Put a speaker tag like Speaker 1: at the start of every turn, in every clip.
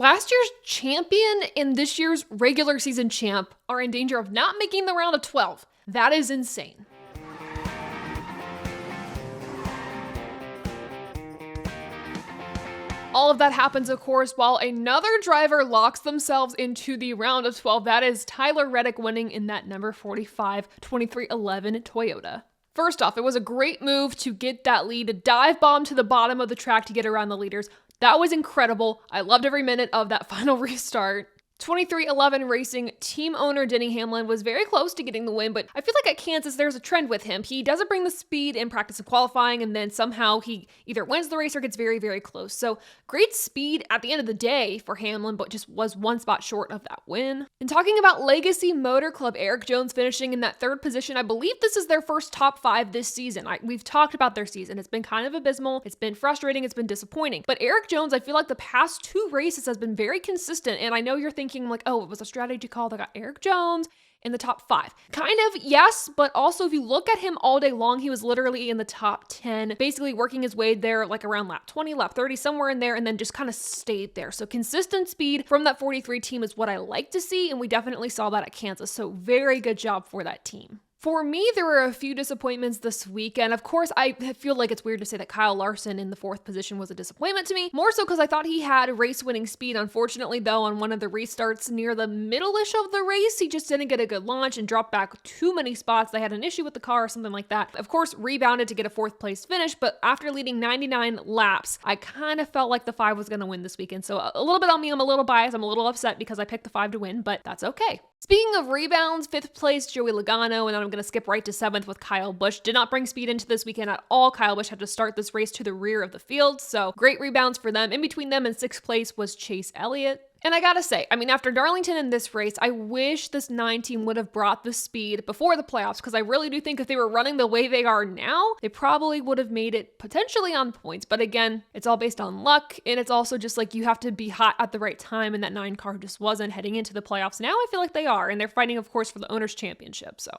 Speaker 1: Last year's champion and this year's regular season champ are in danger of not making the round of 12. That is insane. All of that happens, of course, while another driver locks themselves into the round of 12. That is Tyler Reddick winning in that number 45 2311 Toyota. First off, it was a great move to get that lead, a dive bomb to the bottom of the track to get around the leaders. That was incredible. I loved every minute of that final restart. 2311 Racing team owner Denny Hamlin was very close to getting the win, but I feel like at Kansas there's a trend with him. He doesn't bring the speed in practice and qualifying, and then somehow he either wins the race or gets very, very close. So great speed at the end of the day for Hamlin, but just was one spot short of that win. And talking about Legacy Motor Club, Eric Jones finishing in that third position. I believe this is their first top 5 this season. We've talked about their season. It's been kind of abysmal. It's been frustrating. It's been disappointing. But Eric Jones, I feel like the past 2 races has been very consistent, and I know you're thinking like, oh, it was a strategy call that got Eric Jones in the top 5. Kind of, yes, but also if you look at him all day long, he was literally in the top 10, basically working his way there like around lap 20, lap 30, somewhere in there, and then just kind of stayed there. So consistent speed from that 43 team is what I like to see, and we definitely saw that at Kansas. So very good job for that team. For me, there were a few disappointments this weekend. Of course, I feel like it's weird to say that Kyle Larson in the 4th position was a disappointment to me, more so because I thought he had race-winning speed. Unfortunately, though, on one of the restarts near the middle-ish of the race, he just didn't get a good launch and dropped back too many spots. They had an issue with the car or something like that. Of course, rebounded to get a 4th place finish, but after leading 99 laps, I kind of felt like the 5 was going to win this weekend. So a little bit on me, I'm a little biased. I'm a little upset because I picked the 5 to win, but that's okay. Speaking of rebounds, 5th place, Joey Logano, and then I'm going to skip right to 7th with Kyle Busch. Did not bring speed into this weekend at all. Kyle Busch had to start this race to the rear of the field, so great rebounds for them. In between them and 6th place was Chase Elliott. And I gotta say, after Darlington in this race, I wish this 9 team would have brought the speed before the playoffs, because I really do think if they were running the way they are now, they probably would have made it potentially on points. But again, it's all based on luck, and it's also just like you have to be hot at the right time, and that 9 car just wasn't heading into the playoffs. Now I feel like they are, and they're fighting, of course, for the Owners' Championship, so.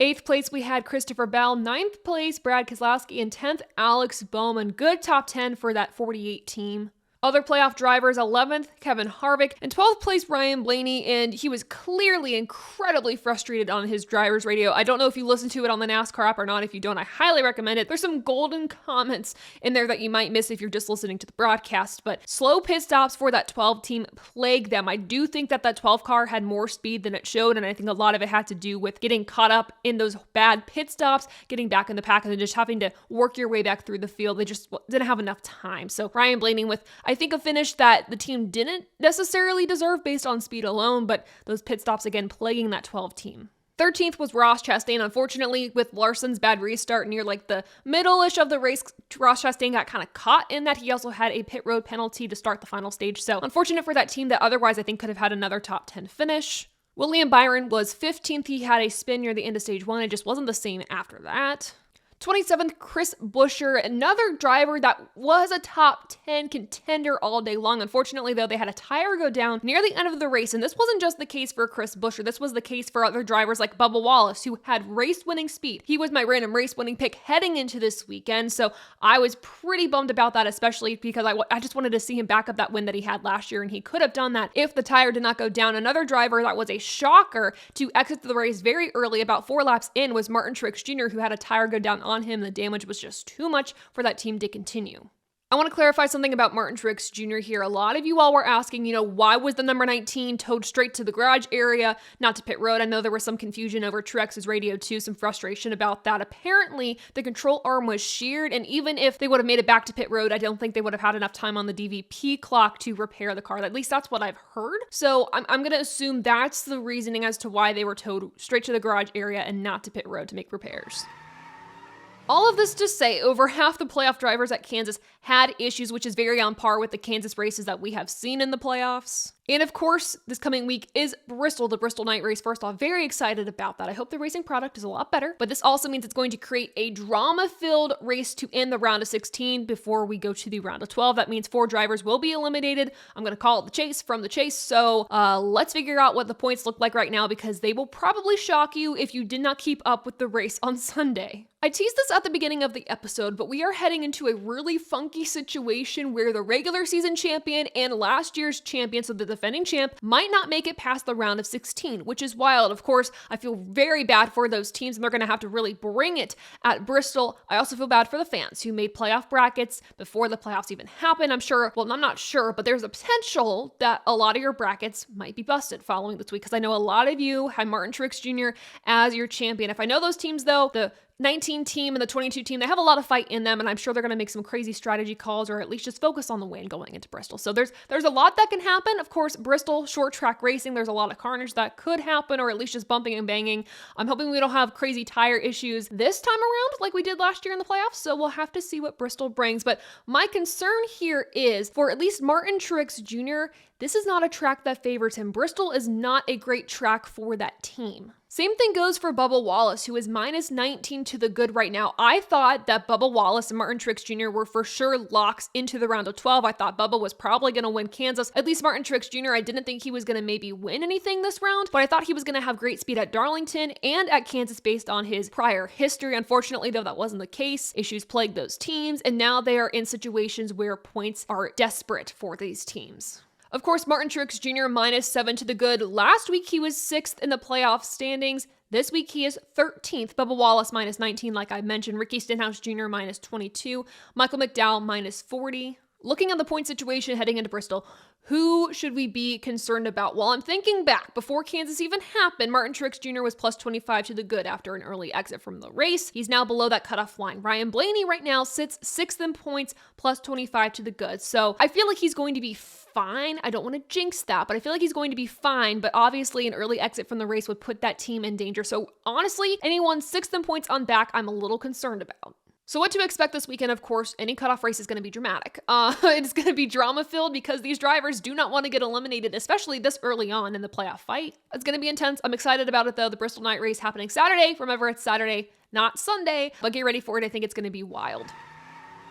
Speaker 1: 8th place, we had Christopher Bell. 9th place, Brad Keselowski. And 10th, Alex Bowman. Good top 10 for that 48 team. Other playoff drivers, 11th, Kevin Harvick, and 12th place, Ryan Blaney, and he was clearly incredibly frustrated on his driver's radio. I don't know if you listen to it on the NASCAR app or not. If you don't, I highly recommend it. There's some golden comments in there that you might miss if you're just listening to the broadcast, but slow pit stops for that 12 team plagued them. I do think that 12 car had more speed than it showed, and I think a lot of it had to do with getting caught up in those bad pit stops, getting back in the pack, and then just having to work your way back through the field. They just didn't have enough time. So Ryan Blaney with, I think, a finish that the team didn't necessarily deserve based on speed alone, but those pit stops again plaguing that 12 team. 13th was Ross Chastain. Unfortunately, with Larson's bad restart near like the middle-ish of the race, Ross Chastain got kind of caught in that. He also had a pit road penalty to start the final stage. So unfortunate for that team that otherwise I think could have had another top 10 finish. William Byron was 15th. He had a spin near the end of stage 1. It just wasn't the same after that. 27th, Chris Buescher, another driver that was a top 10 contender all day long. Unfortunately, though, they had a tire go down near the end of the race, and this wasn't just the case for Chris Buescher. This was the case for other drivers like Bubba Wallace, who had race-winning speed. He was my random race-winning pick heading into this weekend, so I was pretty bummed about that, especially because I just wanted to see him back up that win that he had last year, and he could have done that if the tire did not go down. Another driver that was a shocker to exit the race very early, about 4 laps in, was Martin Truex Jr., who had a tire go down on him. The damage was just too much for that team to continue. I want to clarify something about Martin Truex Jr. here. A lot of you all were asking, why was the number 19 towed straight to the garage area, not to pit road? I know there was some confusion over Truex's radio too, some frustration about that. Apparently, the control arm was sheared, and even if they would have made it back to pit road, I don't think they would have had enough time on the DVP clock to repair the car. At least that's what I've heard. So I'm going to assume that's the reasoning as to why they were towed straight to the garage area and not to pit road to make repairs. All of this to say, over half the playoff drivers at Kansas had issues, which is very on par with the Kansas races that we have seen in the playoffs. And of course, this coming week is Bristol, the Bristol night race. First off, very excited about that. I hope the racing product is a lot better, but this also means it's going to create a drama-filled race to end the round of 16 before we go to the round of 12. That means 4 drivers will be eliminated. I'm going to call it the chase from the chase. So let's figure out what the points look like right now, because they will probably shock you if you did not keep up with the race on Sunday. I teased this at the beginning of the episode, but we are heading into a really funky situation where the regular season champion and last year's champion, so the defending champ, might not make it past the round of 16, which is wild. Of course, I feel very bad for those teams, and they're going to have to really bring it at Bristol. I also feel bad for the fans who made playoff brackets before the playoffs even happened. I'm not sure, but there's a potential that a lot of your brackets might be busted following this week, because I know a lot of you had Martin Truex Jr. as your champion. If I know those teams, though, the 19 team and the 22 team, they have a lot of fight in them, and I'm sure they're going to make some crazy strategy calls, or at least just focus on the win going into Bristol. So there's a lot that can happen. Of course, Bristol, short track racing, there's a lot of carnage that could happen, or at least just bumping and banging. I'm hoping we don't have crazy tire issues this time around like we did last year in the playoffs, so we'll have to see what Bristol brings. But my concern here is, for at least Martin Truex Jr., this is not a track that favors him. Bristol is not a great track for that team. Same thing goes for Bubba Wallace, who is minus 19 to the good right now. I thought that Bubba Wallace and Martin Truex Jr. were for sure locks into the round of 12. I thought Bubba was probably going to win Kansas. At least Martin Truex Jr., I didn't think he was going to maybe win anything this round, but I thought he was going to have great speed at Darlington and at Kansas based on his prior history. Unfortunately, though, that wasn't the case. Issues plagued those teams, and now they are in situations where points are desperate for these teams. Of course, Martin Truex Jr. minus 7 to the good. Last week, he was 6th in the playoff standings. This week, he is 13th. Bubba Wallace minus 19, like I mentioned. Ricky Stenhouse Jr. minus 22. Michael McDowell minus 40. Looking at the point situation heading into Bristol, who should we be concerned about? Well, I'm thinking back. Before Kansas even happened, Martin Truex Jr. was plus 25 to the good after an early exit from the race. He's now below that cutoff line. Ryan Blaney right now sits 6th in points, plus 25 to the good. So I feel like he's going to be fine. I don't want to jinx that, but I feel like he's going to be fine. But obviously, an early exit from the race would put that team in danger. So honestly, anyone 6th in points on back, I'm a little concerned about. So what to expect this weekend? Of course, any cutoff race is going to be dramatic. It's going to be drama-filled because these drivers do not want to get eliminated, especially this early on in the playoff fight. It's going to be intense. I'm excited about it, though. The Bristol night race happening Saturday. Remember, it's Saturday, not Sunday, but get ready for it. I think it's going to be wild.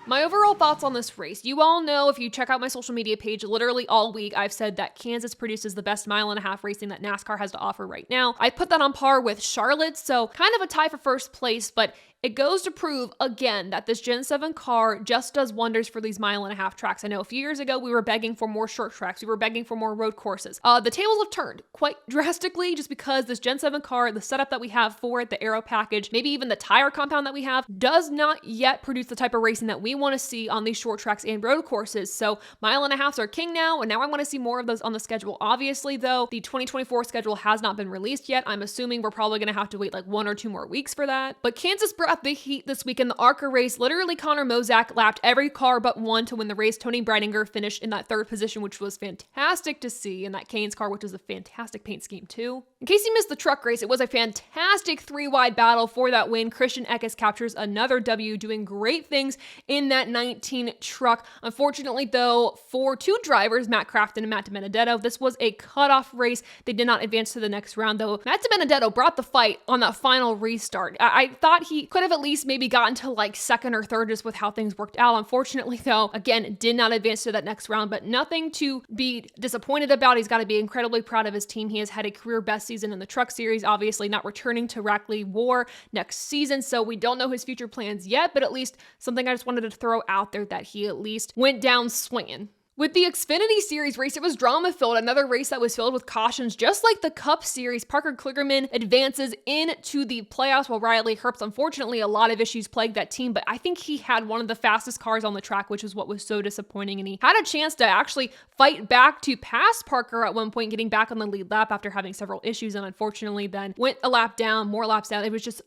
Speaker 1: My overall thoughts on this race. You all know, if you check out my social media page, literally all week, I've said that Kansas produces the best mile-and-a-half racing that NASCAR has to offer right now. I put that on par with Charlotte, so kind of a tie for first place, but it goes to prove, again, that this Gen 7 car just does wonders for these mile-and-a-half tracks. I know a few years ago, we were begging for more short tracks. We were begging for more road courses. The tables have turned quite drastically just because this Gen 7 car, the setup that we have for it, the aero package, maybe even the tire compound that we have, does not yet produce the type of racing that we want to see on these short tracks and road courses. So mile-and-a-halfs are king now, and now I want to see more of those on the schedule. Obviously, though, the 2024 schedule has not been released yet. I'm assuming we're probably going to have to wait like 1 or 2 more weeks for that. But Kansas brought the heat this week in the ARCA race. Literally, Connor Mozak lapped every car but one to win the race. Tony Breidinger finished in that 3rd position, which was fantastic to see, in that Canes car, which is a fantastic paint scheme too. In case you missed the truck race, it was a fantastic 3-wide battle for that win. Christian Eckes captures another W, doing great things in that 19 truck. Unfortunately, though, for 2 drivers, Matt Crafton and Matt DiBenedetto, this was a cutoff race. They did not advance to the next round, though. Matt DiBenedetto brought the fight on that final restart. I thought he could have at least maybe gotten to like 2nd or 3rd just with how things worked out. Unfortunately, though, again, did not advance to that next round, but nothing to be disappointed about. He's got to be incredibly proud of his team. He has had a career best season in the truck series, obviously not returning to Rackley War next season, so we don't know his future plans yet, but at least something I just wanted to throw out there, that he at least went down swinging. With the Xfinity Series race, it was drama-filled, another race that was filled with cautions. Just like the Cup Series, Parker Kligerman advances into the playoffs while Riley Herbst, unfortunately, a lot of issues plagued that team, but I think he had one of the fastest cars on the track, which is what was so disappointing, and he had a chance to actually fight back to pass Parker at one point, getting back on the lead lap after having several issues, and unfortunately then went a lap down, more laps down. It was just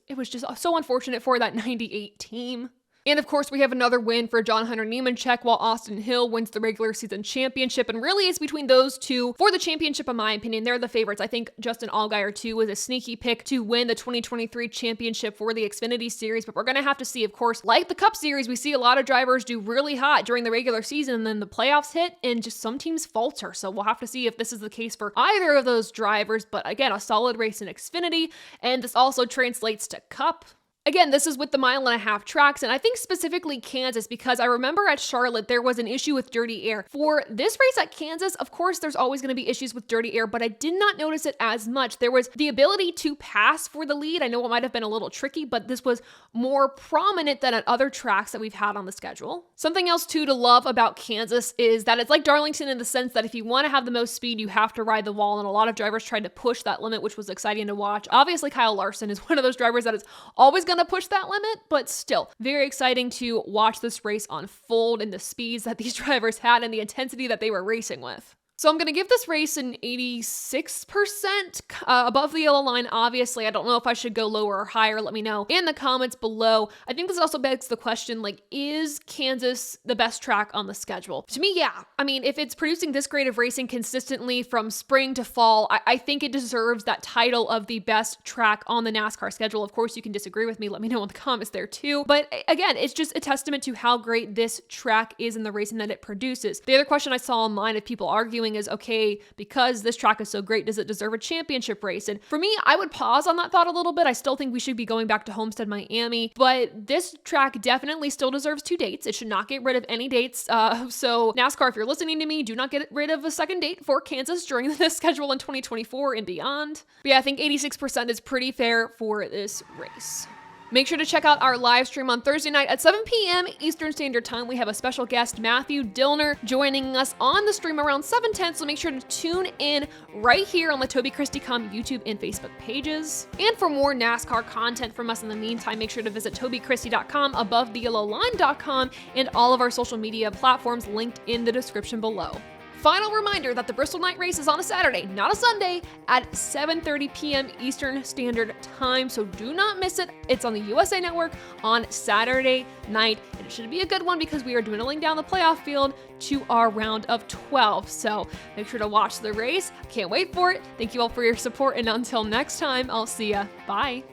Speaker 1: so unfortunate for that 98 team. And of course, we have another win for John Hunter Nemechek, while Austin Hill wins the regular season championship. And really, it's between those two for the championship, in my opinion. They're the favorites. I think Justin Allgaier, too, was a sneaky pick to win the 2023 championship for the Xfinity Series. But we're going to have to see, of course, like the Cup Series, we see a lot of drivers do really hot during the regular season, and then the playoffs hit, and just some teams falter. So we'll have to see if this is the case for either of those drivers. But again, a solid race in Xfinity, and this also translates to Cup. Again, this is with the 1.5 mile tracks, and I think specifically Kansas because I remember at Charlotte there was an issue with dirty air. For this race at Kansas, of course, there's always going to be issues with dirty air, but I did not notice it as much. There was the ability to pass for the lead. I know it might have been a little tricky, but this was more prominent than at other tracks that we've had on the schedule. Something else too to love about Kansas is that it's like Darlington in the sense that if you want to have the most speed, you have to ride the wall, and a lot of drivers tried to push that limit, which was exciting to watch. Obviously, Kyle Larson is one of those drivers that is always going to push that limit, but still very exciting to watch this race unfold and the speeds that these drivers had and the intensity that they were racing with. So I'm going to give this race an 86% above the yellow line. Obviously, I don't know if I should go lower or higher. Let me know in the comments below. I think this also begs the question, like, is Kansas the best track on the schedule? To me, yeah. I mean, if it's producing this grade of racing consistently from spring to fall, I think it deserves that title of the best track on the NASCAR schedule. Of course, you can disagree with me. Let me know in the comments there too. But again, it's just a testament to how great this track is in the racing that it produces. The other question I saw online of people arguing is, okay, because this track is so great, does it deserve a championship race? And for me, I would pause on that thought a little bit. I still think we should be going back to Homestead, Miami, but this track definitely still deserves 2 dates. It should not get rid of any dates. So NASCAR, if you're listening to me, do not get rid of a second date for Kansas during the schedule in 2024 and beyond. But yeah, I think 86% is pretty fair for this race. Make sure to check out our live stream on Thursday night at 7 p.m. Eastern Standard Time. We have a special guest, Matthew Dillner, joining us on the stream around 7:10, so make sure to tune in right here on the TobyChristieCom YouTube and Facebook pages. And for more NASCAR content from us in the meantime, make sure to visit TobyChristie.com, AboveTheYellowLine.com, and all of our social media platforms linked in the description below. Final reminder that the Bristol night race is on a Saturday, not a Sunday, at 7:30 p.m. Eastern Standard Time, so do not miss it. It's on the USA Network on Saturday night, and it should be a good one because we are dwindling down the playoff field to our round of 12, so make sure to watch the race. Can't wait for it. Thank you all for your support, and until next time, I'll see ya. Bye.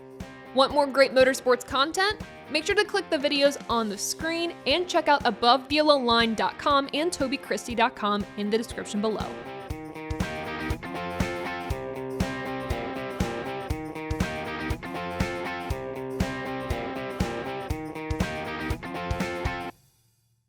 Speaker 1: Want more great motorsports content? Make sure to click the videos on the screen and check out AboveTheYellowLine.com and TobyChristie.com in the description below.